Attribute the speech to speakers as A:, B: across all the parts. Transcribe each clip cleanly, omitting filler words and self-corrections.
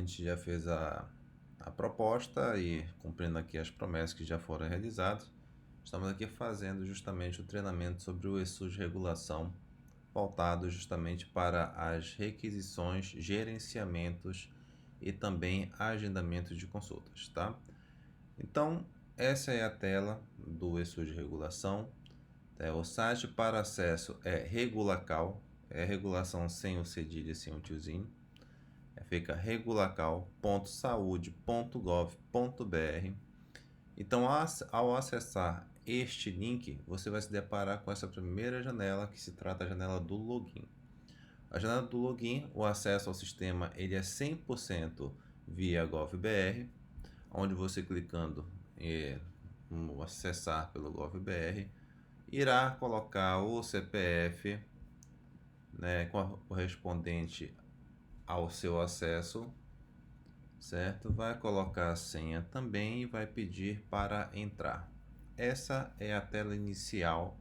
A: gente já fez a proposta e cumprindo aqui as promessas que já foram realizadas, estamos aqui fazendo justamente o treinamento sobre o ESUS Regulação, pautado justamente para as requisições, gerenciamentos e também agendamento de consultas, tá? Então, essa é a tela do ESUS Regulação. O site para acesso é Regulacal, é regulação sem o cedilha e sem o tiozinho. Fica regulacal.saude.gov.br. Então, ao acessar este link, você vai se deparar com essa primeira janela, que se trata da janela do login. A janela do login, o acesso ao sistema, ele é 100% via GovBR, onde você clicando no acessar pelo GovBR, irá colocar o CPF, né, correspondente ao seu acesso, certo? Vai colocar a senha também e vai pedir para entrar. Essa é a tela inicial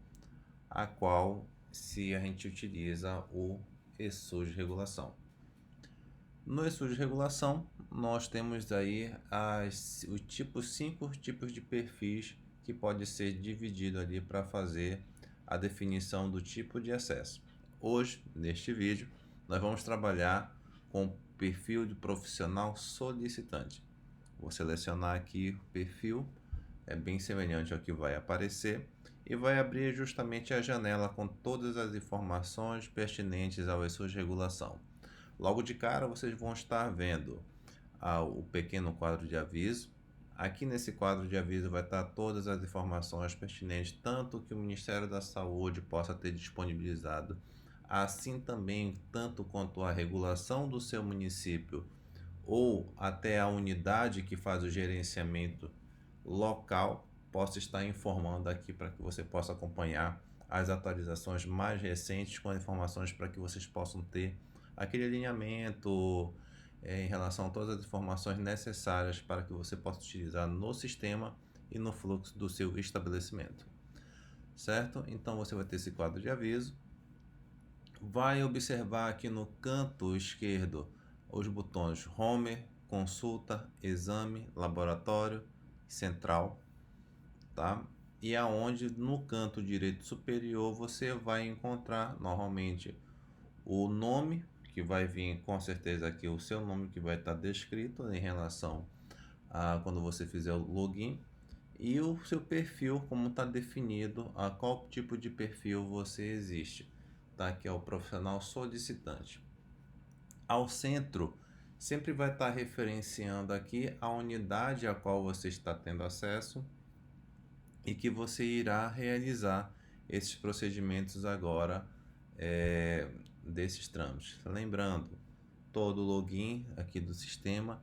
A: a qual se a gente utiliza o ESUS Regulação. No ESUS Regulação, nós temos aí os 5 tipos de perfis que pode ser dividido ali para fazer a definição do tipo de acesso. Hoje, neste vídeo, nós vamos trabalhar com o perfil de profissional solicitante. Vou selecionar aqui o perfil, é bem semelhante ao que vai aparecer, e vai abrir justamente a janela com todas as informações pertinentes ao ESUS Regulação. Logo de cara, vocês vão estar vendo o pequeno quadro de aviso. Aqui nesse quadro de aviso vai estar todas as informações pertinentes, tanto que o Ministério da Saúde possa ter disponibilizado, assim também tanto quanto a regulação do seu município ou até a unidade que faz o gerenciamento local possa estar informando aqui para que você possa acompanhar as atualizações mais recentes com informações para que vocês possam ter aquele alinhamento em relação a todas as informações necessárias para que você possa utilizar no sistema e no fluxo do seu estabelecimento, certo? Então você vai ter esse quadro de aviso, vai observar aqui no canto esquerdo os botões Home, Consulta, Exame, Laboratório, Central, tá? E aonde no canto direito superior você vai encontrar normalmente o nome, que vai vir com certeza aqui o seu nome que vai estar descrito em relação a quando você fizer o login, e o seu perfil, como está definido, a qual tipo de perfil você existe, tá? Que é o profissional solicitante. Ao centro sempre vai estar referenciando aqui a unidade a qual você está tendo acesso e que você irá realizar esses procedimentos agora desses trâmites. Lembrando, todo login aqui do sistema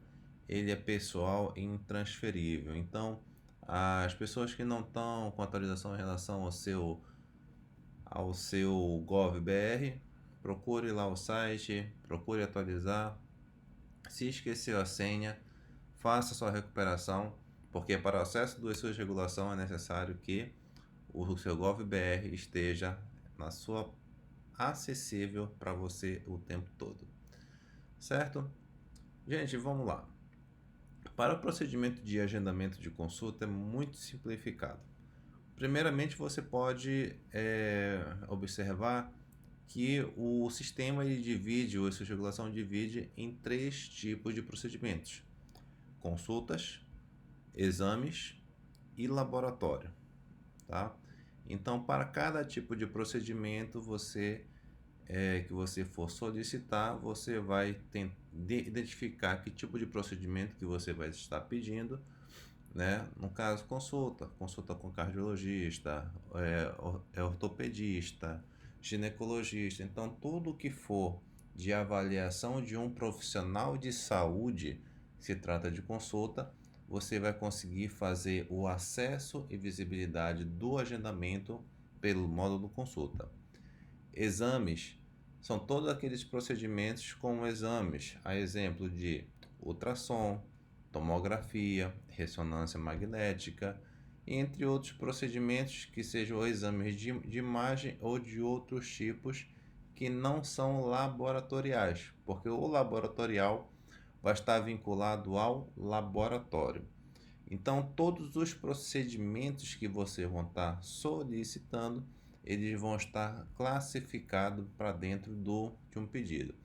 A: ele é pessoal e intransferível. Então, as pessoas que não estão com atualização em relação ao seu GovBR, procure lá o site, procure atualizar. Se esqueceu a senha, faça sua recuperação, porque para o acesso do ESUS Regulação é necessário que o seu GovBR esteja na sua acessível para você o tempo todo, certo? Gente, vamos lá. Para o procedimento de agendamento de consulta é muito simplificado. Primeiramente, você pode observar que o sistema ele divide, ou essa regulação divide em 3 tipos de procedimentos: consultas, exames e laboratório, tá? Então, para cada tipo de procedimento que você for solicitar, você vai identificar que tipo de procedimento que você vai estar pedindo, né? No caso, consulta com cardiologista, ortopedista, ginecologista. Então, tudo que for de avaliação de um profissional de saúde, se trata de consulta, você vai conseguir fazer o acesso e visibilidade do agendamento pelo módulo consulta. Exames são todos aqueles procedimentos como exames, a exemplo de ultrassom, tomografia, ressonância magnética, entre outros procedimentos que sejam exames de imagem ou de outros tipos que não são laboratoriais, porque o laboratorial vai estar vinculado ao laboratório. Então, todos os procedimentos que você vão estar solicitando, eles vão estar classificados para dentro de um pedido.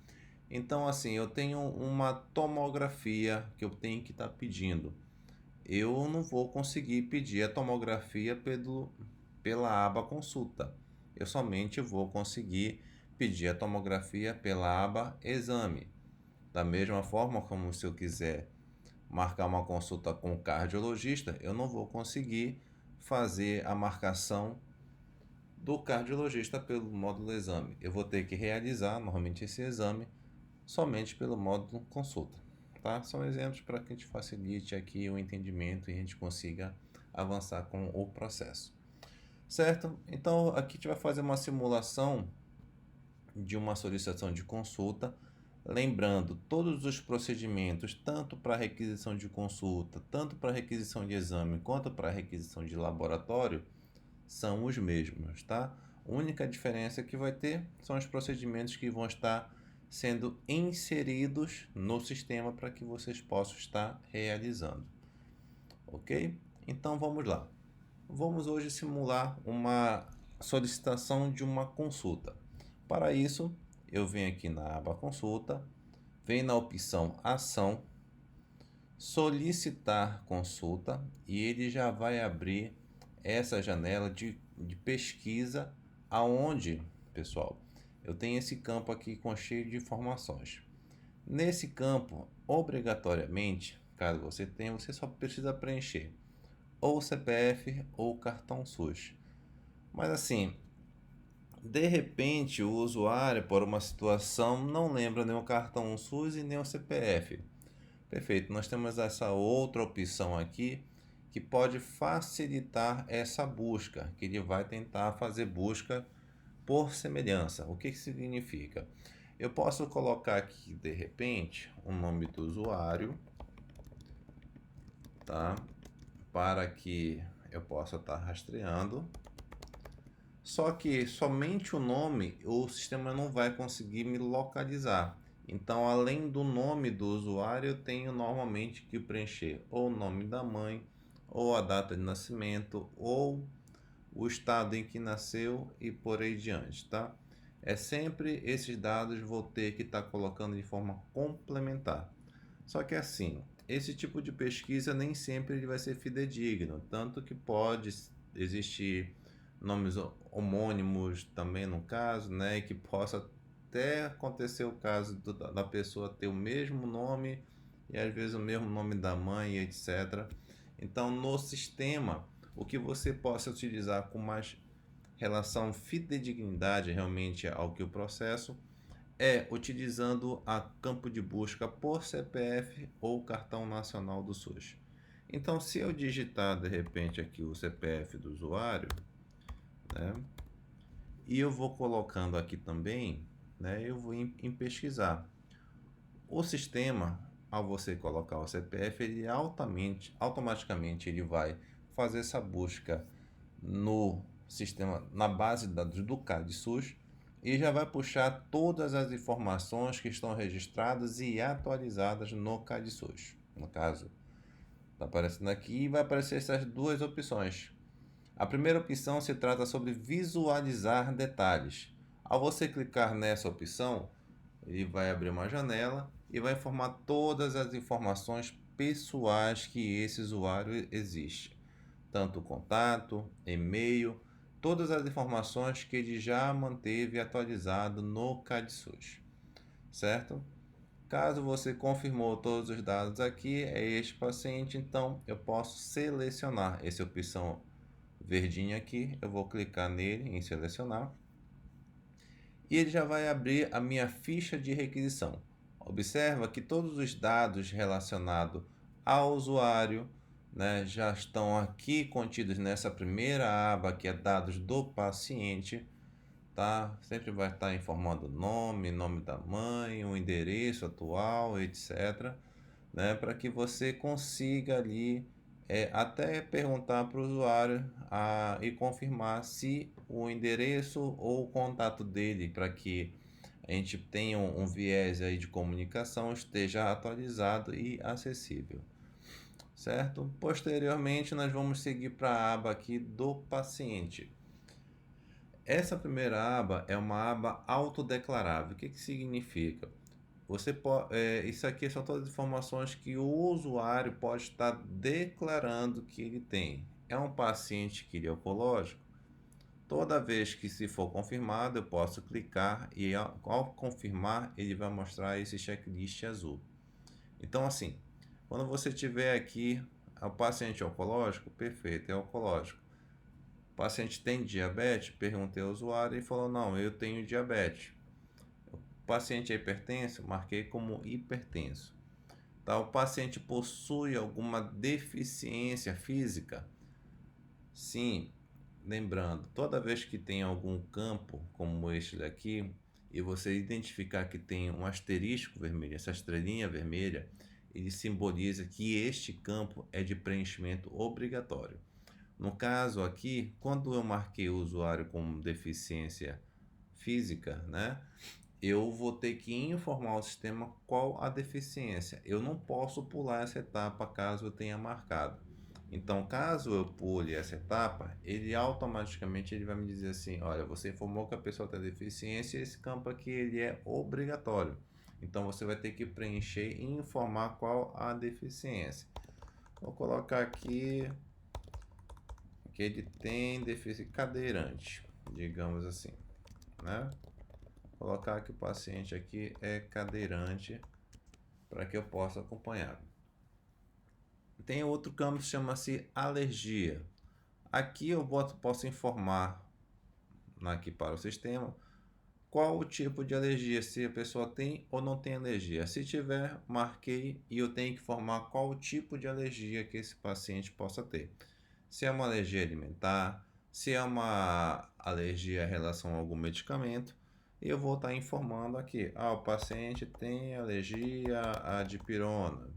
A: Então, assim, eu tenho uma tomografia que eu tenho que estar pedindo. Eu não vou conseguir pedir a tomografia pela aba consulta. Eu somente vou conseguir pedir a tomografia pela aba exame. Da mesma forma como se eu quiser marcar uma consulta com o cardiologista, eu não vou conseguir fazer a marcação do cardiologista pelo módulo exame. Eu vou ter que realizar normalmente esse exame somente pelo módulo consulta. Tá? São exemplos para que a gente facilite aqui o entendimento e a gente consiga avançar com o processo. Certo? Então aqui a gente vai fazer uma simulação de uma solicitação de consulta. Lembrando, todos os procedimentos, tanto para requisição de consulta, tanto para requisição de exame, quanto para requisição de laboratório, são os mesmos, tá? A única diferença que vai ter são os procedimentos que vão estar sendo inseridos no sistema para que vocês possam estar realizando. Ok? Então vamos lá. Vamos hoje simular uma solicitação de uma consulta. Para isso, eu venho aqui na aba consulta, venho na opção ação, solicitar consulta e ele já vai abrir essa janela de pesquisa aonde, pessoal, eu tenho esse campo aqui com cheio de informações. Nesse campo, obrigatoriamente, caso você tenha, você só precisa preencher ou CPF ou cartão SUS. Mas assim, de repente o usuário, por uma situação, não lembra nem o cartão SUS e nem o CPF. Perfeito, nós temos essa outra opção aqui que pode facilitar essa busca, que ele vai tentar fazer busca por semelhança. O que significa? Eu posso colocar aqui de repente o nome do usuário, tá? Para que eu possa estar rastreando. Só que somente o nome o sistema não vai conseguir me localizar. Então, além do nome do usuário, eu tenho normalmente que preencher ou o nome da mãe, ou a data de nascimento, ou o estado em que nasceu e por aí diante, tá? É sempre esses dados vou ter que estar colocando de forma complementar. Só que assim, esse tipo de pesquisa nem sempre ele vai ser fidedigno, tanto que pode existir nomes homônimos também no caso, né, que possa até acontecer o caso da pessoa ter o mesmo nome e às vezes o mesmo nome da mãe, etc. Então, no sistema, o que você possa utilizar com mais relação fidedignidade realmente ao que o processo é utilizando a campo de busca por CPF ou cartão nacional do SUS. Então, se eu digitar de repente aqui o CPF do usuário, né, e eu vou colocando aqui também, né, eu vou em pesquisar. O sistema, ao você colocar o CPF, ele automaticamente ele vai fazer essa busca no sistema, na base de dados do CAD-SUS, e já vai puxar todas as informações que estão registradas e atualizadas no CAD-SUS. No caso, está aparecendo aqui e vai aparecer essas duas opções. A primeira opção se trata sobre visualizar detalhes. Ao você clicar nessa opção, ele vai abrir uma janela e vai informar todas as informações pessoais que esse usuário existe. Tanto o contato, e-mail, todas as informações que ele já manteve atualizado no CAD-SUS, certo? Caso você confirmou todos os dados aqui, é este paciente, então eu posso selecionar essa opção verdinha aqui, eu vou clicar nele em selecionar e ele já vai abrir a minha ficha de requisição. Observa que todos os dados relacionados ao usuário, né, já estão aqui contidos nessa primeira aba que é dados do paciente, tá? Sempre vai estar informando nome, nome da mãe, o endereço atual, etc, né, para que você consiga ali até perguntar para o usuário e confirmar se o endereço ou o contato dele para que a gente tenha um viés aí de comunicação, esteja atualizado e acessível, certo? Posteriormente, nós vamos seguir para a aba aqui do paciente. Essa primeira aba é uma aba autodeclarável. O que que significa? Isso aqui são todas as informações que o usuário pode estar declarando que ele tem. É um paciente que ele é oncológico? Toda vez que se for confirmado, eu posso clicar e ao confirmar, ele vai mostrar esse checklist azul. Então, assim, quando você tiver aqui o paciente oncológico, perfeito, é oncológico. O paciente tem diabetes? Perguntei ao usuário e falou, não, eu tenho diabetes. O paciente é hipertenso? Marquei como hipertenso. Tá? O paciente possui alguma deficiência física? Sim, lembrando, toda vez que tem algum campo como este daqui, e você identificar que tem um asterisco vermelho, essa estrelinha vermelha, ele simboliza que este campo é de preenchimento obrigatório. No caso aqui, quando eu marquei o usuário com deficiência física, né, eu vou ter que informar ao sistema qual a deficiência. Eu não posso pular essa etapa caso eu tenha marcado. Então, caso eu pule essa etapa, ele automaticamente ele vai me dizer assim, olha, você informou que a pessoa tem deficiência e esse campo aqui ele é obrigatório. Então, você vai ter que preencher e informar qual a deficiência. Vou colocar aqui que ele tem deficiência cadeirante, digamos assim, né? Colocar que o paciente aqui é cadeirante para que eu possa acompanhar. Tem outro campo que chama-se alergia. Aqui eu posso informar aqui para o sistema qual o tipo de alergia, se a pessoa tem ou não tem alergia. Se tiver, marquei e eu tenho que informar qual o tipo de alergia que esse paciente possa ter. Se é uma alergia alimentar, se é uma alergia em relação a algum medicamento, eu vou estar informando aqui. O paciente tem alergia à dipirona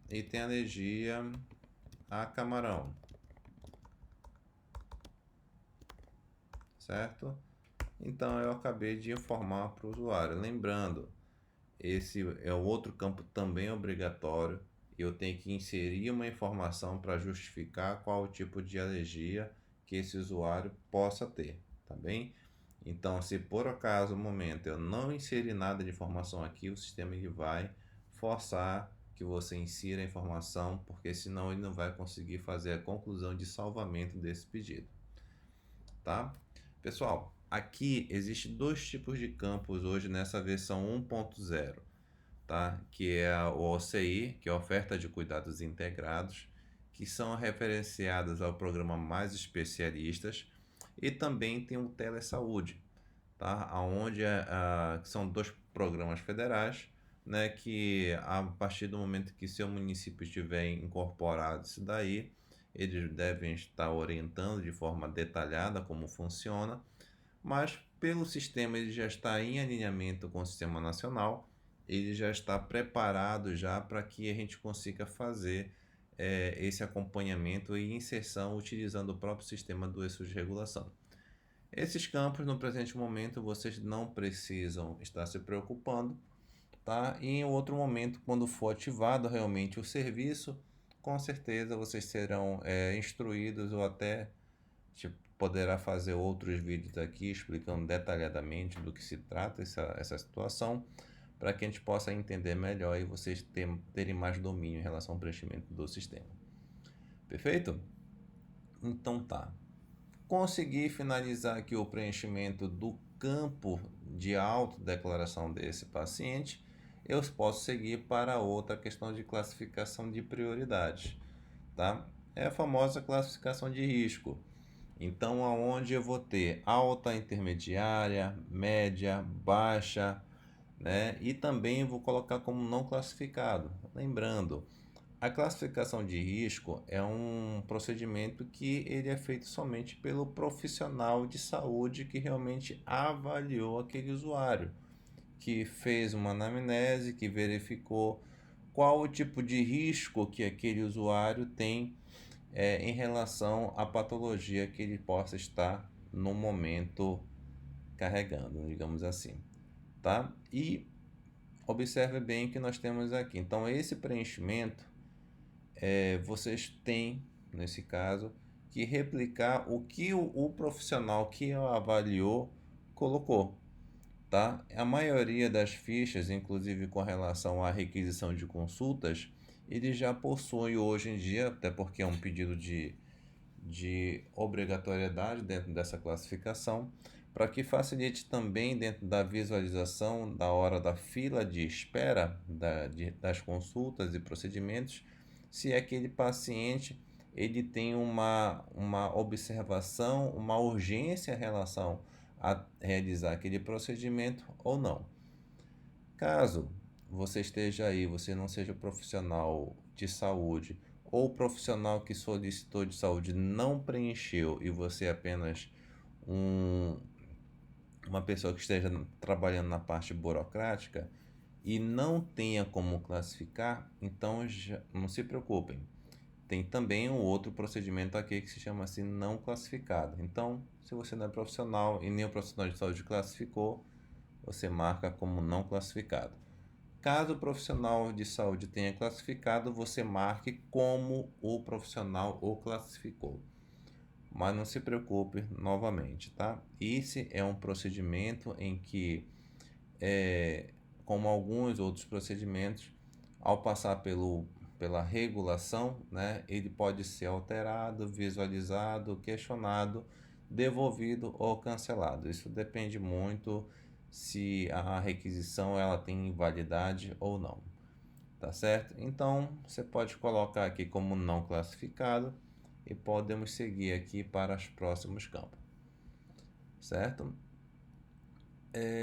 A: e tem alergia a camarão, certo? Então eu acabei de informar para o usuário. Lembrando, esse é o outro campo também obrigatório. Eu tenho que inserir uma informação para justificar qual o tipo de alergia que esse usuário possa ter, tá bem? Então, se por acaso no momento eu não inserir nada de informação aqui, o sistema ele vai forçar que você insira a informação, porque senão ele não vai conseguir fazer a conclusão de salvamento desse pedido, tá? Pessoal, aqui existe dois tipos de campos hoje nessa versão 1.0, tá? Que é o OCI, que é a Oferta de Cuidados Integrados, que são referenciadas ao programa Mais Especialistas, e também tem o Telesaúde, tá? Onde são dois programas federais, né? Que a partir do momento que seu município estiver incorporado isso daí, eles devem estar orientando de forma detalhada como funciona, mas pelo sistema ele já está em alinhamento com o sistema nacional, ele já está preparado já para que a gente consiga fazer esse acompanhamento e inserção utilizando o próprio sistema do eixo de regulação. Esses campos no presente momento vocês não precisam estar se preocupando, tá? E em outro momento, quando for ativado realmente o serviço, com certeza vocês serão instruídos ou até poderá fazer outros vídeos aqui explicando detalhadamente do que se trata essa situação, para que a gente possa entender melhor e vocês terem mais domínio em relação ao preenchimento do sistema. Perfeito? Então tá. Consegui finalizar aqui o preenchimento do campo de autodeclaração desse paciente, eu posso seguir para outra questão de classificação de prioridades, tá? É a famosa classificação de risco. Então, aonde eu vou ter alta, intermediária, média, baixa, né? E também vou colocar como não classificado. Lembrando, a classificação de risco é um procedimento que ele é feito somente pelo profissional de saúde que realmente avaliou aquele usuário, que fez uma anamnese, que verificou qual o tipo de risco que aquele usuário tem em relação à patologia que ele possa estar no momento carregando, digamos assim, tá? E observe bem o que nós temos aqui. Então, esse preenchimento, vocês têm, nesse caso, que replicar o que o profissional que avaliou colocou, tá? A maioria das fichas, inclusive com relação à requisição de consultas, ele já possui hoje em dia, até porque é um pedido de obrigatoriedade dentro dessa classificação, para que facilite também dentro da visualização da hora da fila de espera das consultas e procedimentos, se aquele paciente ele tem uma observação, uma urgência em relação a realizar aquele procedimento ou não. Caso você esteja aí, você não seja profissional de saúde ou profissional que solicitou de saúde não preencheu e você é apenas um, uma pessoa que esteja trabalhando na parte burocrática e não tenha como classificar, então não se preocupem. Tem também um outro procedimento aqui que se chama assim não classificado. Então, se você não é profissional e nem o profissional de saúde classificou, você marca como não classificado. Caso o profissional de saúde tenha classificado, você marque como o profissional o classificou. Mas não se preocupe novamente, tá? Esse é um procedimento em que, como alguns outros procedimentos, ao passar pela regulação, né, ele pode ser alterado, visualizado, questionado, devolvido ou cancelado. Isso depende muito se a requisição ela tem validade ou não, tá certo? Então você pode colocar aqui como não classificado e podemos seguir aqui para os próximos campos, certo?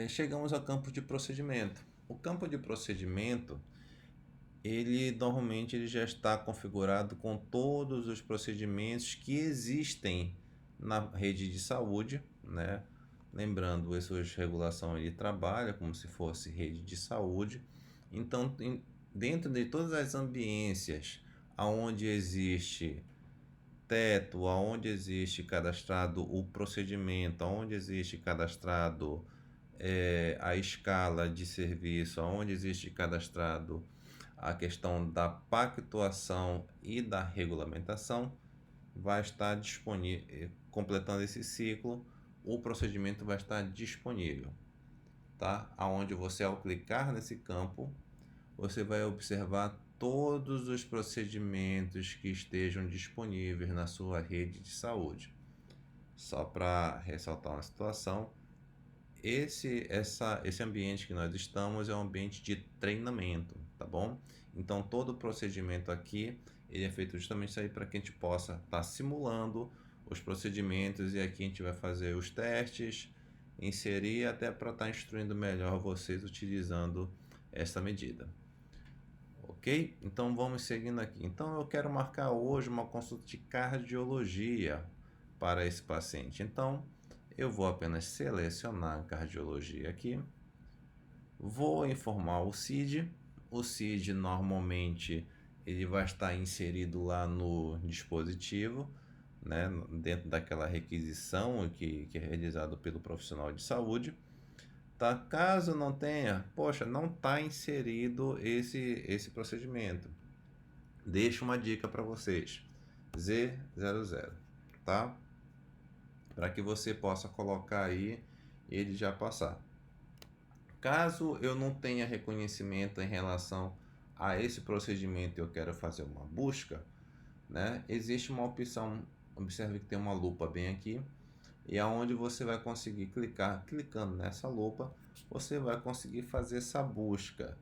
A: Chegamos ao campo de procedimento. O campo de procedimento ele normalmente ele já está configurado com todos os procedimentos que existem na rede de saúde, né? Lembrando, essa regulação ele trabalha como se fosse rede de saúde. Então, dentro de todas as ambiências aonde existe teto, aonde existe cadastrado o procedimento, aonde existe cadastrado a escala de serviço, aonde existe cadastrado a questão da pactuação e da regulamentação, vai estar disponível, completando esse ciclo, o procedimento vai estar disponível, tá? Aonde você ao clicar nesse campo, você vai observar todos os procedimentos que estejam disponíveis na sua rede de saúde. Só para ressaltar uma situação, esse ambiente que nós estamos é um ambiente de treinamento, tá bom? Então todo o procedimento aqui ele é feito justamente aí para que a gente possa estar simulando os procedimentos e aqui a gente vai fazer os testes, inserir até para estar instruindo melhor vocês utilizando essa medida. Ok? Então vamos seguindo aqui. Então eu quero marcar hoje uma consulta de cardiologia para esse paciente. Então eu vou apenas selecionar a cardiologia aqui. Vou informar o CID. O CID normalmente ele vai estar inserido lá no dispositivo, né, dentro daquela requisição que é realizado pelo profissional de saúde. Tá? Caso não tenha, poxa, não está inserido esse procedimento. Deixo uma dica para vocês. Z00, tá? Para que você possa colocar aí e ele já passar. Caso eu não tenha reconhecimento em relação a esse procedimento e eu quero fazer uma busca, né? Existe uma opção, observe que tem uma lupa bem aqui, e aonde você vai conseguir clicando nessa lupa, você vai conseguir fazer essa busca,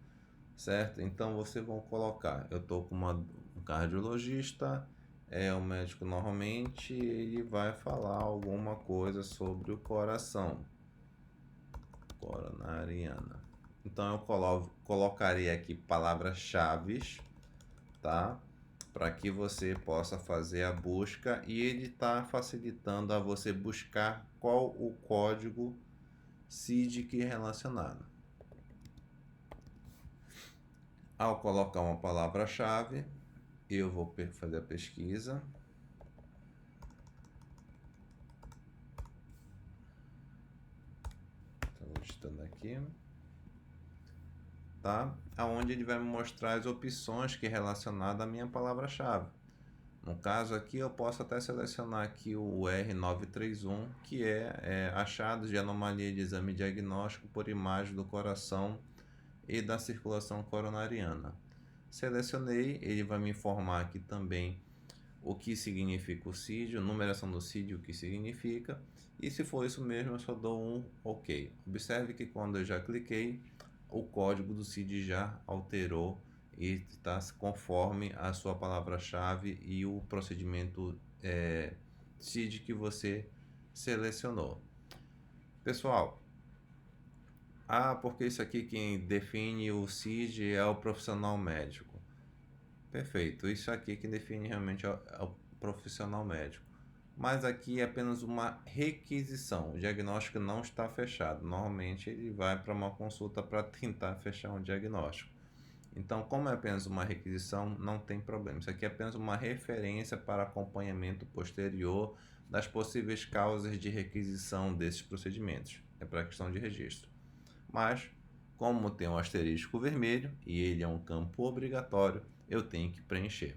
A: certo? Então você vai colocar, eu estou com um cardiologista, o médico normalmente ele vai falar alguma coisa sobre o coração, coronariana. Então eu colocarei aqui palavras-chave, tá? Para que você possa fazer a busca e ele está facilitando a você buscar qual o código CID relacionado. Ao colocar uma palavra-chave, eu vou fazer a pesquisa. aqui, tá? Aonde ele vai me mostrar as opções que é relacionada à minha palavra-chave. No caso aqui, eu posso até selecionar aqui o R931, que é achados de anomalia de exame diagnóstico por imagem do coração e da circulação coronariana. Selecionei, ele vai me informar aqui também o que significa o CID, a numeração do CID, o que significa, e se for isso mesmo, eu só dou um OK. Observe que quando eu já cliquei, o código do CID já alterou e está conforme a sua palavra-chave e o procedimento CID que você selecionou. Pessoal, porque isso aqui quem define o CID é o profissional médico. Perfeito, isso aqui que define realmente é o profissional médico. Mas aqui é apenas uma requisição, o diagnóstico não está fechado. Normalmente ele vai para uma consulta para tentar fechar um diagnóstico. Então, como é apenas uma requisição, não tem problema. Isso aqui é apenas uma referência para acompanhamento posterior das possíveis causas de requisição desses procedimentos. É para questão de registro. Mas, como tem um asterisco vermelho e ele é um campo obrigatório, eu tenho que preencher.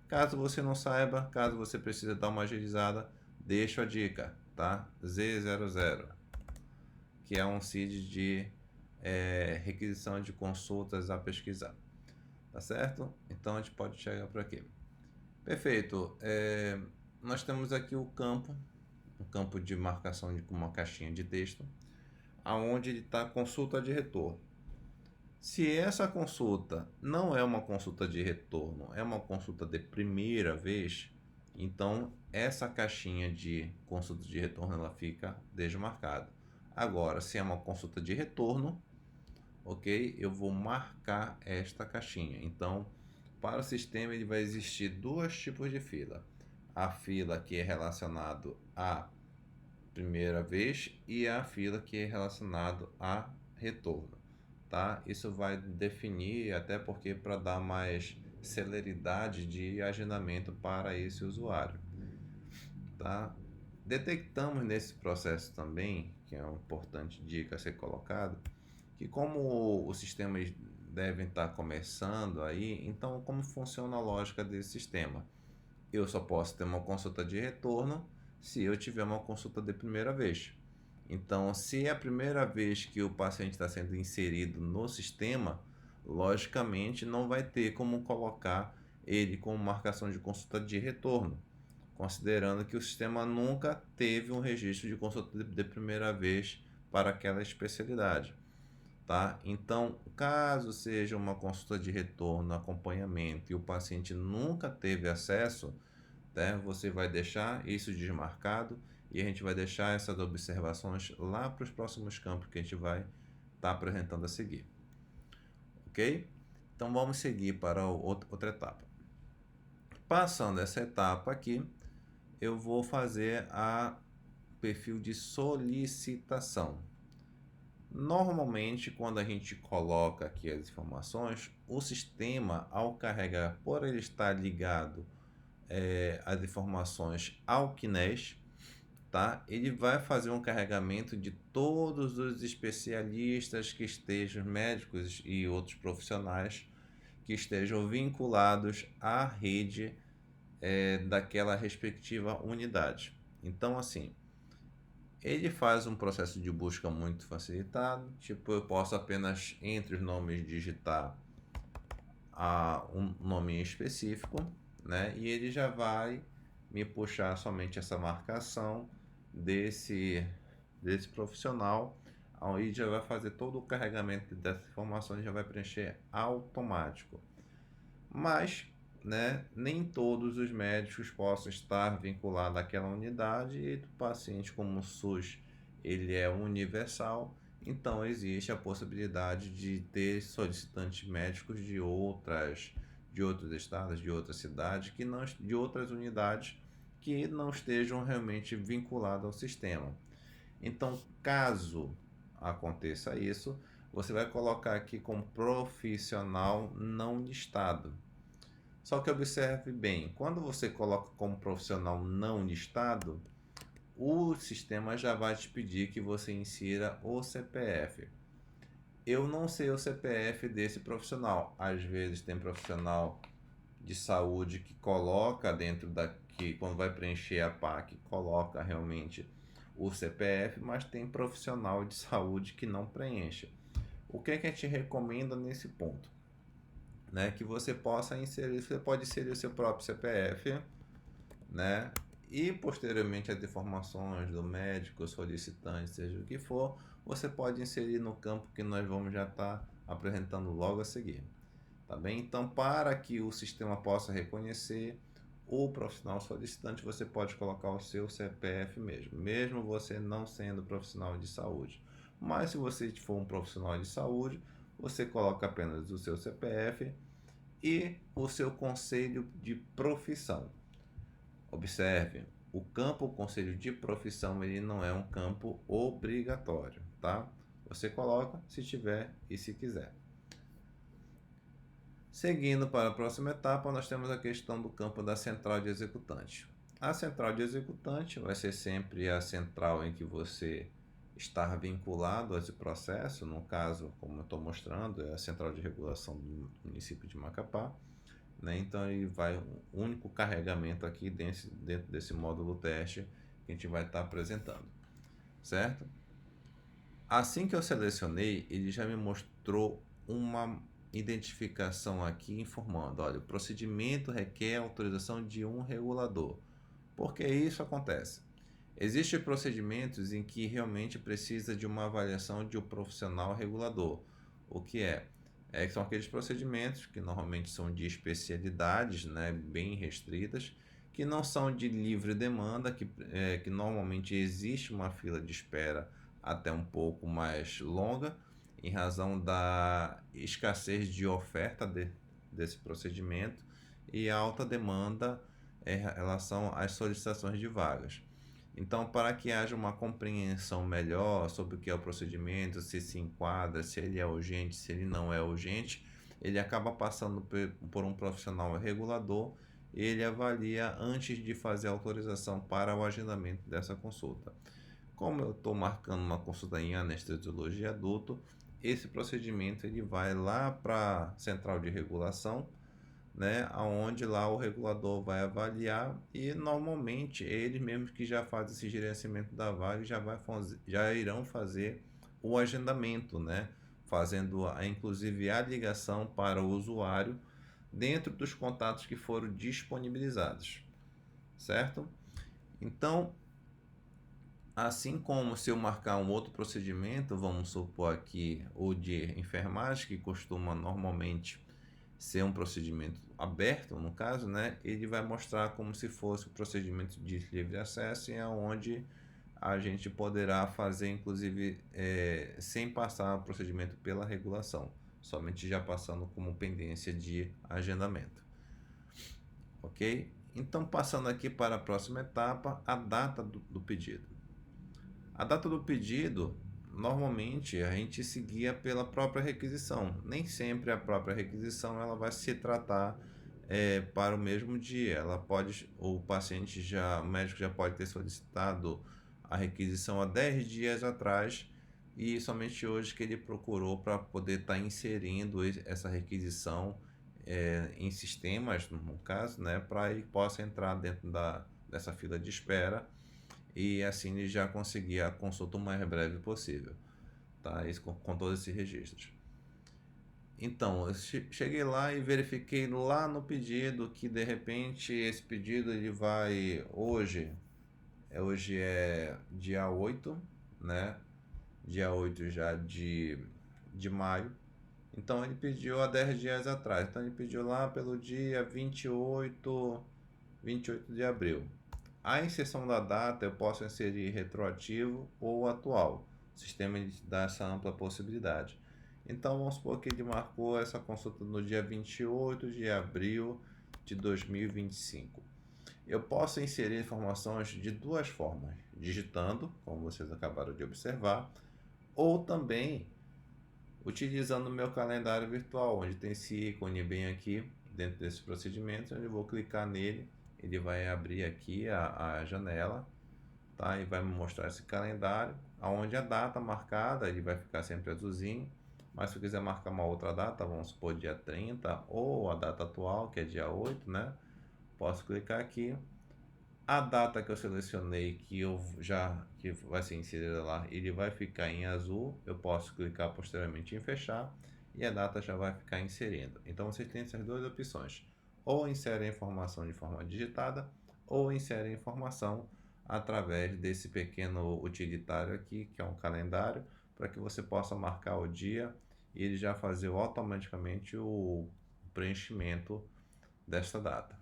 A: Caso você não saiba, caso você precise dar uma agilizada, deixo a dica, tá? Z00, que é um CID de requisição de consultas a pesquisar. Tá certo? Então a gente pode chegar por aqui. Perfeito. Nós temos aqui o campo, um campo de marcação com uma caixinha de texto, aonde ele está consulta de retorno. Se essa consulta não é uma consulta de retorno, é uma consulta de primeira vez, então essa caixinha de consulta de retorno ela fica desmarcada. Agora, se é uma consulta de retorno, ok, eu vou marcar esta caixinha. Então, para o sistema ele vai existir dois tipos de fila: a fila que é relacionado à primeira vez e a fila que é relacionado a retorno. Tá? Isso vai definir, até porque para dar mais celeridade de agendamento para esse usuário. Tá? Detectamos nesse processo também, que é uma importante dica a ser colocado, que como os sistemas devem estar começando aí, então como funciona a lógica desse sistema? Eu só posso ter uma consulta de retorno se eu tiver uma consulta de primeira vez. Então, se é a primeira vez que o paciente está sendo inserido no sistema, logicamente não vai ter como colocar ele como marcação de consulta de retorno, considerando que o sistema nunca teve um registro de consulta de primeira vez para aquela especialidade. Tá? Então, caso seja uma consulta de retorno, acompanhamento e o paciente nunca teve acesso, né, você vai deixar isso desmarcado e a gente vai deixar essas observações lá para os próximos campos que a gente vai estar apresentando a seguir. Ok? Então vamos seguir para outra etapa. Passando essa etapa aqui, eu vou fazer a perfil de solicitação. Normalmente, quando a gente coloca aqui as informações, o sistema, ao carregar, por ele estar ligado as informações ao KNES, tá? Ele vai fazer um carregamento de todos os especialistas que estejam, médicos e outros profissionais que estejam vinculados à rede daquela respectiva unidade. Então, assim, ele faz um processo de busca muito facilitado, tipo, eu posso apenas, entre os nomes, digitar um nome específico, né? E ele já vai me puxar somente essa marcação desse profissional, aí já vai fazer todo o carregamento dessas informações, já vai preencher automático. Mas, né, nem todos os médicos possam estar vinculados àquela unidade e o paciente, como o SUS, ele é universal, então existe a possibilidade de ter solicitantes médicos de outros estados, de outras cidades, de outras unidades que não estejam realmente vinculados ao sistema. Então, caso aconteça isso, você vai colocar aqui como profissional não listado. Só que observe bem, quando você coloca como profissional não listado, o sistema já vai te pedir que você insira o CPF. Eu não sei o CPF desse profissional. Às vezes tem profissional de saúde que coloca dentro que quando vai preencher a PAC, coloca realmente o CPF, mas tem profissional de saúde que não preenche. O que é que a gente recomenda nesse ponto? Né, que você possa inserir, você pode inserir o seu próprio CPF, né? E posteriormente as informações do médico, solicitante, seja o que for, você pode inserir no campo que nós vamos já estar apresentando logo a seguir. Tá bem? Então, para que o sistema possa reconhecer o profissional solicitante, você pode colocar o seu CPF mesmo, mesmo você não sendo profissional de saúde. Mas se você for um profissional de saúde, você coloca apenas o seu CPF e o seu conselho de profissão. Observe, o campo conselho de profissão ele não é um campo obrigatório, tá? Você coloca se tiver e se quiser. Seguindo para a próxima etapa, nós temos a questão do campo da central de executante. A central de executante vai ser sempre a central em que você está vinculado a esse processo, no caso, como eu estou mostrando, é a central de regulação do município de Macapá, né? Então ele vai um único carregamento aqui dentro desse módulo teste que a gente vai estar apresentando, certo? Assim que eu selecionei, ele já me mostrou uma identificação aqui informando, olha, o procedimento requer autorização de um regulador. Por que isso acontece? Existem procedimentos em que realmente precisa de uma avaliação de um profissional regulador. O que é? Que são aqueles procedimentos que normalmente são de especialidades, né, bem restritas, que não são de livre demanda, que normalmente existe uma fila de espera até um pouco mais longa, em razão da escassez de oferta desse procedimento e alta demanda em relação às solicitações de vagas. Então, para que haja uma compreensão melhor sobre o que é o procedimento, se enquadra, se ele é urgente, se ele não é urgente, ele acaba passando por um profissional regulador e ele avalia antes de fazer a autorização para o agendamento dessa consulta. Como eu estou marcando uma consulta em anestesiologia adulto, esse procedimento ele vai lá para a central de regulação, né, aonde lá o regulador vai avaliar e normalmente eles mesmos que já fazem esse gerenciamento da vaga já irão fazer o agendamento, né, fazendo inclusive a ligação para o usuário dentro dos contatos que foram disponibilizados, certo? Então, assim como se eu marcar um outro procedimento, vamos supor aqui o de enfermagem, que costuma normalmente ser um procedimento aberto, no caso, né? Ele vai mostrar como se fosse um procedimento de livre acesso, e é onde a gente poderá fazer, inclusive, sem passar o procedimento pela regulação, somente já passando como pendência de agendamento, ok? Então, passando aqui para a próxima etapa, a data do pedido. A data do pedido, normalmente a gente seguia pela própria requisição. Nem sempre a própria requisição ela vai se tratar para o mesmo dia. Ela pode, o médico já pode ter solicitado a requisição há 10 dias atrás e somente hoje que ele procurou para poder estar inserindo essa requisição em sistemas, no caso, né, para ele possa entrar dentro dessa fila de espera e assim ele já conseguir a consulta o mais breve possível, tá? Isso com todos esses registros. Então, eu cheguei lá e verifiquei lá no pedido que de repente esse pedido ele vai hoje é dia 8, né? Dia 8 já de maio. Então ele pediu há 10 dias atrás. Então ele pediu lá pelo dia 28 de abril. A inserção da data eu posso inserir retroativo ou atual. O sistema dá essa ampla possibilidade. Então vamos supor que ele marcou essa consulta no dia 28 de abril de 2025. Eu posso inserir informações de duas formas: digitando, como vocês acabaram de observar, ou também utilizando o meu calendário virtual, onde tem esse ícone bem aqui dentro desse procedimento, onde eu vou clicar nele, ele vai abrir aqui a janela, tá? E vai me mostrar esse calendário, aonde a data marcada, ele vai ficar sempre azulzinho, Mas se eu quiser marcar uma outra data, vamos supor dia 30 ou a data atual, que é dia 8, né? Posso clicar aqui. A data que eu selecionei, que vai ser inserida lá, ele vai ficar em azul. Eu posso clicar posteriormente em fechar e a data já vai ficar inserindo. Então vocês têm essas duas opções: ou insere a informação de forma digitada, ou insere a informação através desse pequeno utilitário aqui, que é um calendário, para que você possa marcar o dia e ele já fazer automaticamente o preenchimento desta data.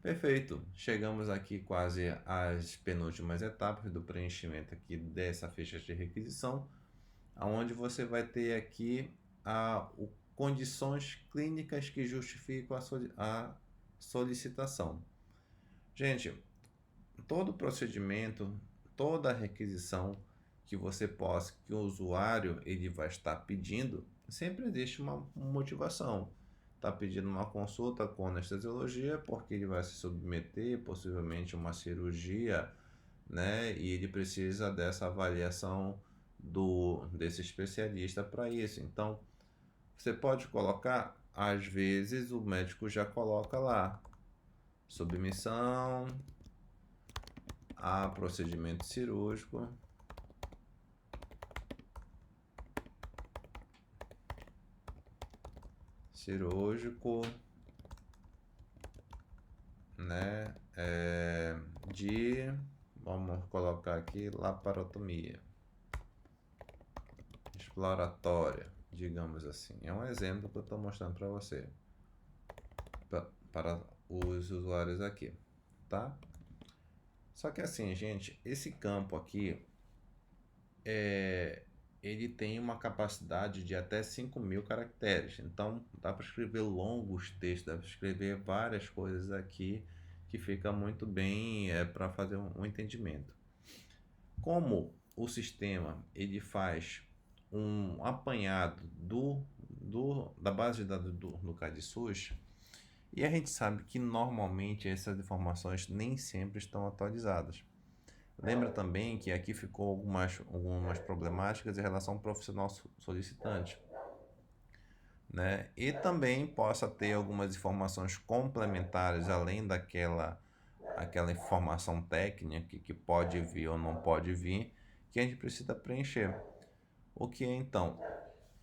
A: Perfeito, chegamos aqui quase às penúltimas etapas do preenchimento aqui dessa ficha de requisição, onde você vai ter aqui condições clínicas que justificam a solicitação. Gente, todo procedimento, toda requisição que que o usuário ele vai estar pedindo, sempre existe uma motivação. Está pedindo uma consulta com anestesiologia porque ele vai se submeter possivelmente a uma cirurgia, né? E ele precisa dessa avaliação desse especialista para isso. Então, você pode colocar, às vezes o médico já coloca lá, submissão a procedimento cirúrgico, né? Vamos colocar aqui laparotomia exploratória, digamos assim. É um exemplo que eu estou mostrando para você, para os usuários aqui, tá? Só que assim, gente, esse campo aqui ele tem uma capacidade de até 5.000 caracteres. Então, dá para escrever longos textos, dá para escrever várias coisas aqui que fica muito bem para fazer um entendimento. Como o sistema ele faz um apanhado da base de dados do CADSUS, e a gente sabe que normalmente essas informações nem sempre estão atualizadas. Lembra também que aqui ficou algumas problemáticas em relação ao profissional solicitante, né? E também possa ter algumas informações complementares além aquela informação técnica que pode vir ou não pode vir, que a gente precisa preencher. O que é então?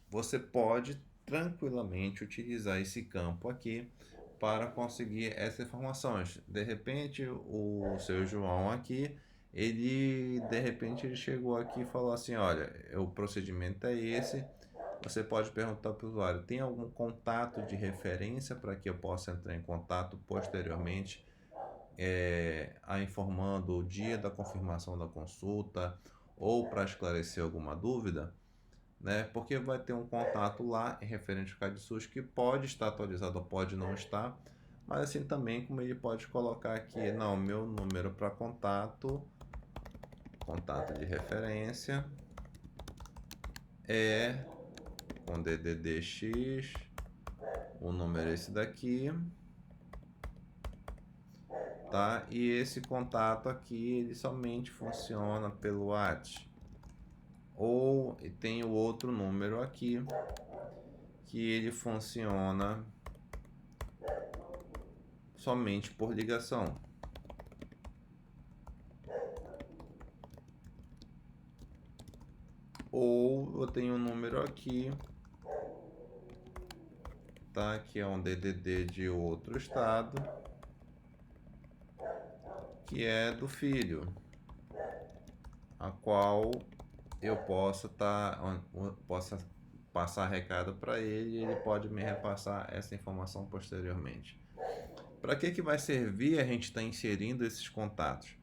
A: Você pode tranquilamente utilizar esse campo aqui para conseguir essas informações. De repente, o seu João aqui, ele chegou aqui e falou assim: olha, o procedimento é esse. Você pode perguntar para o usuário: tem algum contato de referência para que eu possa entrar em contato posteriormente, informando o dia da confirmação da consulta ou para esclarecer alguma dúvida? Né? Porque vai ter um contato lá referente ao CADSUS que pode estar atualizado ou pode não estar, mas assim também como ele pode colocar aqui, não, meu número para contato de referência é com DDDX, o número é esse daqui, tá? E esse contato aqui ele somente funciona pelo WhatsApp. Ou tem o outro número aqui que ele funciona somente por ligação. Ou eu tenho um número aqui, tá? Que é um DDD de outro estado, que é do filho, a qual eu possa passar recado para ele e ele pode me repassar essa informação posteriormente. Para que vai servir a gente estar inserindo esses contatos?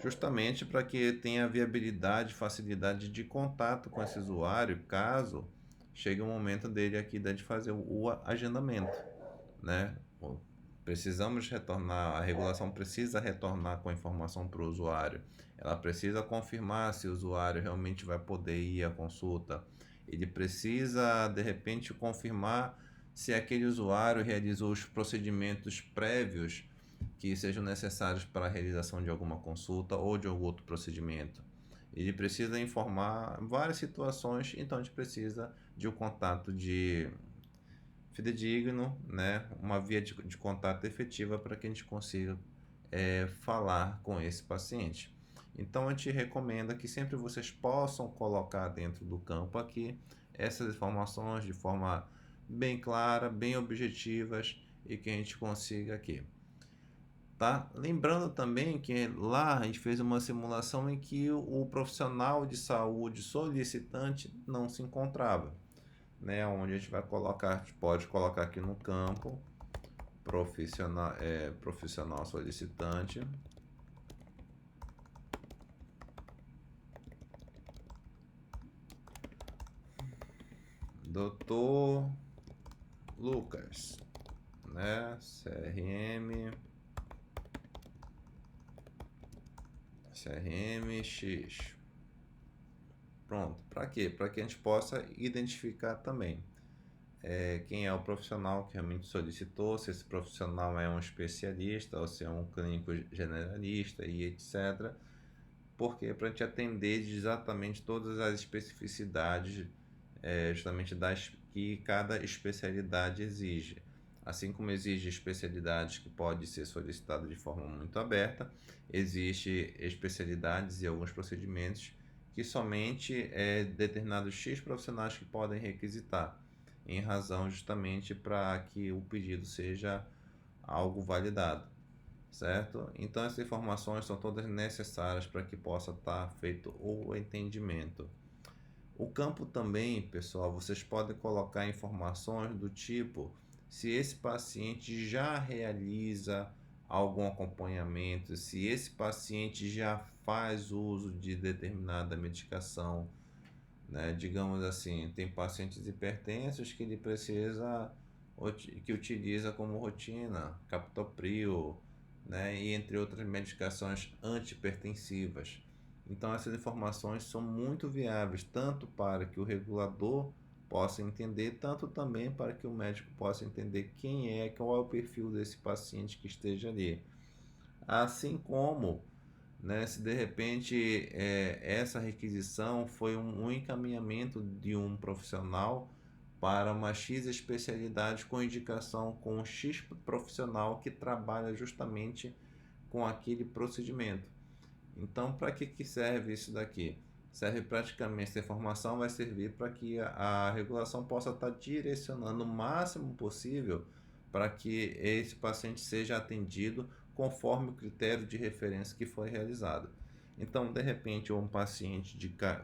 A: Justamente para que tenha viabilidade, facilidade de contato com esse usuário, caso chegue o momento dele aqui de fazer o agendamento, né? Precisamos retornar, a regulação precisa retornar com a informação para o usuário. Ela precisa confirmar se o usuário realmente vai poder ir à consulta. Ele precisa, de repente, confirmar se aquele usuário realizou os procedimentos prévios que sejam necessários para a realização de alguma consulta ou de algum outro procedimento. Ele precisa informar várias situações, então a gente precisa de um contato de fidedigno, né? Uma via de contato efetiva para que a gente consiga falar com esse paciente. Então, a gente recomenda que sempre vocês possam colocar dentro do campo aqui essas informações de forma bem clara, bem objetivas e que a gente consiga aqui. Tá? Lembrando também que lá a gente fez uma simulação em que o profissional de saúde solicitante não se encontrava, né? Onde a gente vai colocar, a gente pode colocar aqui no campo profissional solicitante, Dr. Lucas, né? CRMX. Pronto. Para quê? Para que a gente possa identificar também quem é o profissional que realmente solicitou, se esse profissional é um especialista ou se é um clínico generalista e etc. Porque para a gente atender exatamente todas as especificidades justamente das que cada especialidade exige. Assim como exige especialidades que pode ser solicitada de forma muito aberta, existe especialidades e alguns procedimentos que somente determinados X profissionais que podem requisitar, em razão justamente para que o pedido seja algo validado, certo? Então essas informações são todas necessárias para que possa estar feito o entendimento. O campo também, pessoal, vocês podem colocar informações do tipo se esse paciente já realiza algum acompanhamento, se esse paciente já faz uso de determinada medicação, né? Digamos assim, tem pacientes hipertensos que ele precisa que utiliza como rotina captopril, né? E entre outras medicações antihipertensivas. Então essas informações são muito viáveis tanto para que o regulador possa entender, tanto também para que o médico possa entender qual é o perfil desse paciente que esteja ali. Assim como, né, se de repente essa requisição foi um encaminhamento de um profissional para uma X especialidade com indicação com um X profissional que trabalha justamente com aquele procedimento. Então, para que serve isso daqui? Serve praticamente, essa informação vai servir para que a regulação possa estar direcionando o máximo possível para que esse paciente seja atendido conforme o critério de referência que foi realizado. Então, de repente,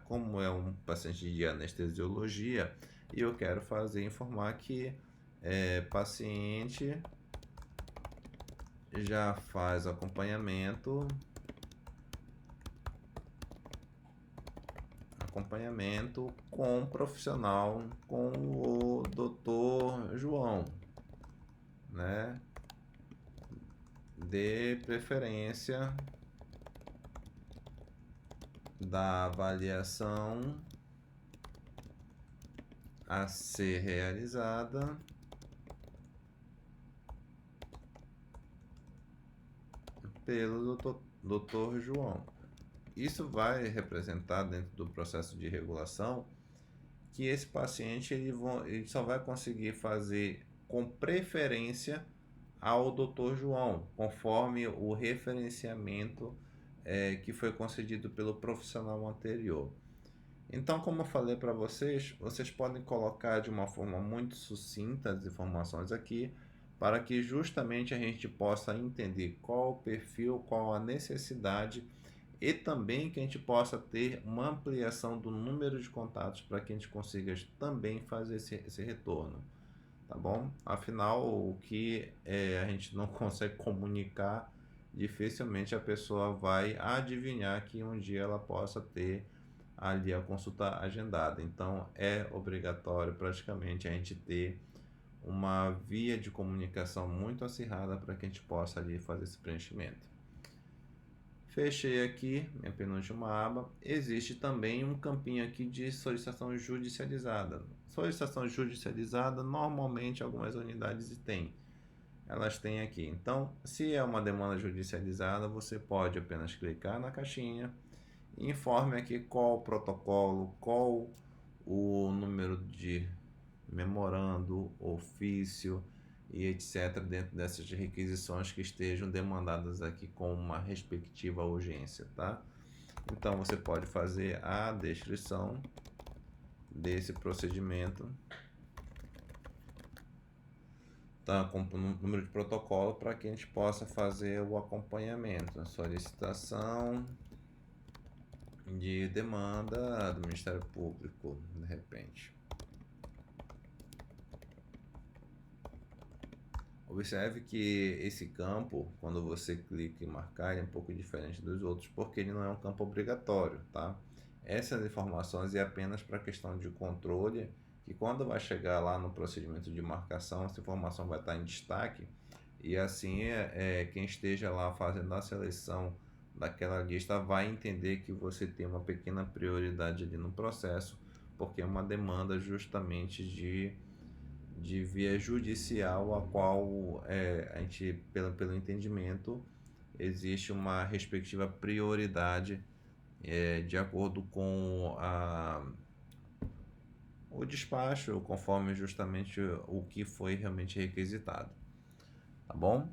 A: como é um paciente de anestesiologia, e eu quero informar que paciente já faz acompanhamento com um profissional, com o Dr. João, né? De preferência da avaliação a ser realizada pelo Dr. João. Isso vai representar dentro do processo de regulação que esse paciente ele só vai conseguir fazer com preferência ao Dr. João, conforme o referenciamento que foi concedido pelo profissional anterior. Então, como eu falei para vocês, vocês podem colocar de uma forma muito sucinta as informações aqui, para que justamente a gente possa entender qual o perfil, qual a necessidade e também que a gente possa ter uma ampliação do número de contatos para que a gente consiga também fazer esse retorno, tá bom? Afinal, o que a gente não consegue comunicar, dificilmente a pessoa vai adivinhar que um dia ela possa ter ali a consulta agendada. Então, é obrigatório praticamente a gente ter uma via de comunicação muito acirrada para que a gente possa ali fazer esse preenchimento. Fechei aqui minha penúltima aba. Existe também um campinho aqui de solicitação judicializada. Solicitação judicializada, normalmente algumas unidades têm. Elas têm aqui. Então, se é uma demanda judicializada, você pode apenas clicar na caixinha Informe aqui qual o protocolo, qual o número de memorando, ofício e etc. dentro dessas requisições que estejam demandadas aqui com uma respectiva urgência, tá? Então você pode fazer a descrição desse procedimento, tá, com o número de protocolo para que a gente possa fazer o acompanhamento, a solicitação de demanda do Ministério Público, de repente. Observe que esse campo, quando você clica em marcar, ele é um pouco diferente dos outros, porque ele não é um campo obrigatório, tá? Essas informações é apenas para questão de controle, que quando vai chegar lá no procedimento de marcação, essa informação vai estar em destaque, e assim quem esteja lá fazendo a seleção daquela lista vai entender que você tem uma pequena prioridade ali no processo, porque é uma demanda justamente de via judicial, a qual a gente, pelo entendimento, existe uma respectiva prioridade de acordo com o despacho, conforme justamente o que foi realmente requisitado. Tá bom?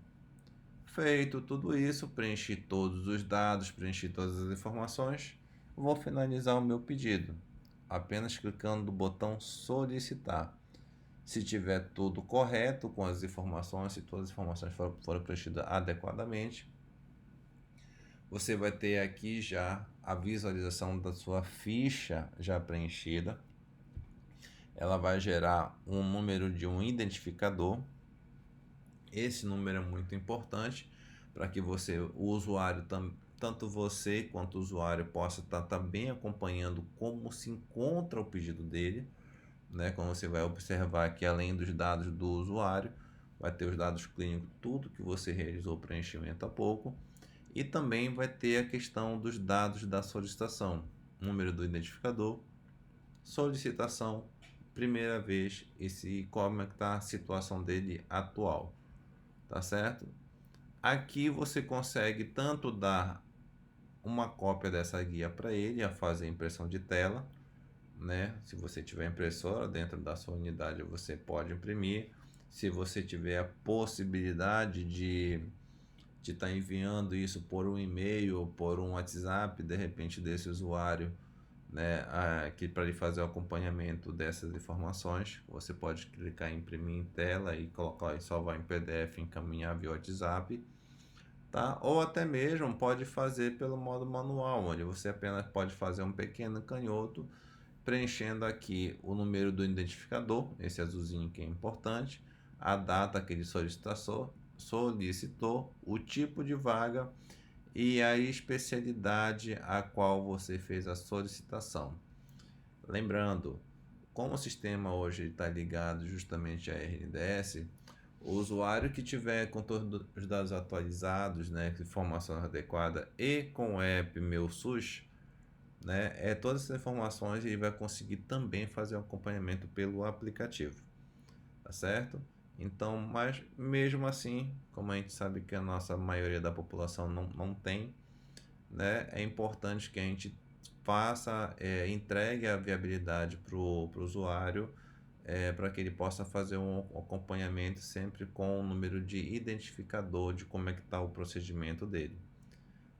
A: Feito tudo isso, preenchi todos os dados, preenchi todas as informações, vou finalizar o meu pedido, apenas clicando no botão solicitar. Se tiver tudo correto com as informações, se todas as informações foram preenchidas adequadamente, você vai ter aqui já a visualização da sua ficha já preenchida. Ela vai gerar um número de um identificador. Esse número é muito importante para que você, o usuário, tanto você quanto o usuário possa estar também acompanhando como se encontra o pedido dele. Né? Quando você vai observar que além dos dados do usuário, vai ter os dados clínicos, tudo que você realizou o preenchimento há pouco, e também vai ter a questão dos dados da solicitação, número do identificador, solicitação, primeira vez, como é que está a situação dele atual, tá certo? Aqui você consegue tanto dar uma cópia dessa guia para ele, a fazer impressão de tela, né? Se você tiver impressora dentro da sua unidade, você pode imprimir. Se você tiver a possibilidade de estar enviando isso por um e-mail ou por um WhatsApp, de repente desse usuário, né, aqui para ele fazer o acompanhamento dessas informações, você pode clicar em imprimir em tela e colocar e salvar em PDF, encaminhar via WhatsApp, tá? Ou até mesmo pode fazer pelo modo manual, onde você apenas pode fazer um pequeno canhoto preenchendo aqui o número do identificador, esse azulzinho que é importante, a data que ele solicitou, o tipo de vaga e a especialidade a qual você fez a solicitação. Lembrando, como o sistema hoje está ligado justamente à RNDS, o usuário que tiver com todos os dados atualizados, né, informação adequada e com o app Meu SUS, né, todas essas informações ele vai conseguir também fazer o acompanhamento pelo aplicativo, tá certo? Então, mas mesmo assim, como a gente sabe que a nossa maioria da população não tem, né, é importante que a gente faça, entregue a viabilidade para o usuário, para que ele possa fazer um acompanhamento sempre com o número de identificador de como é que está o procedimento dele,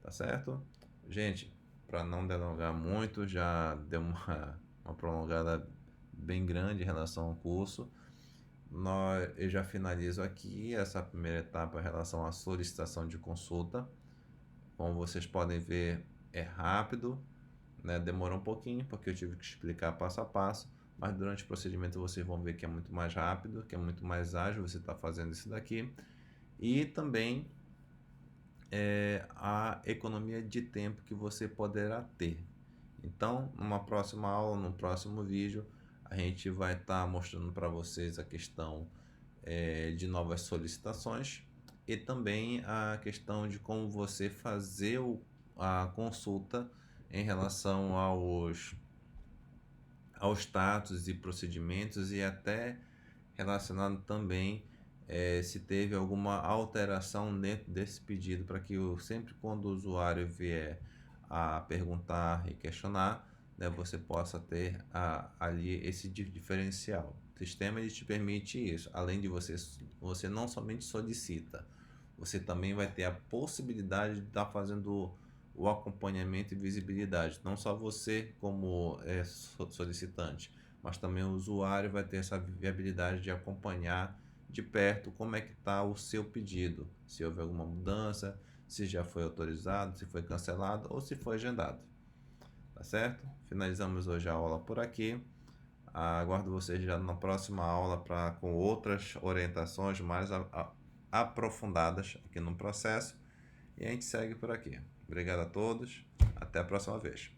A: tá certo? Gente, para não delongar muito, já deu uma prolongada bem grande em relação ao curso. Eu já finalizo aqui essa primeira etapa em relação à solicitação de consulta. Como vocês podem ver, é rápido, né? Demorou um pouquinho porque eu tive que explicar passo a passo, mas durante o procedimento vocês vão ver que é muito mais rápido, que é muito mais ágil você está fazendo isso daqui. E também a economia de tempo que você poderá ter. Então, numa próxima aula, no próximo vídeo, a gente vai estar mostrando para vocês a questão de novas solicitações e também a questão de como você fazer a consulta em relação aos status e procedimentos e até relacionado também se teve alguma alteração dentro desse pedido para que sempre quando o usuário vier a perguntar e questionar, né, você possa ter ali esse diferencial. O sistema ele te permite isso, além de você não somente solicita, você também vai ter a possibilidade de estar fazendo o acompanhamento e visibilidade. Não só você como solicitante, mas também o usuário vai ter essa viabilidade de acompanhar de perto como é que está o seu pedido, se houve alguma mudança, se já foi autorizado, se foi cancelado ou se foi agendado. Tá certo? Finalizamos hoje a aula por aqui. Aguardo vocês já na próxima aula com outras orientações mais aprofundadas aqui no processo. E a gente segue por aqui. Obrigado a todos. Até a próxima vez.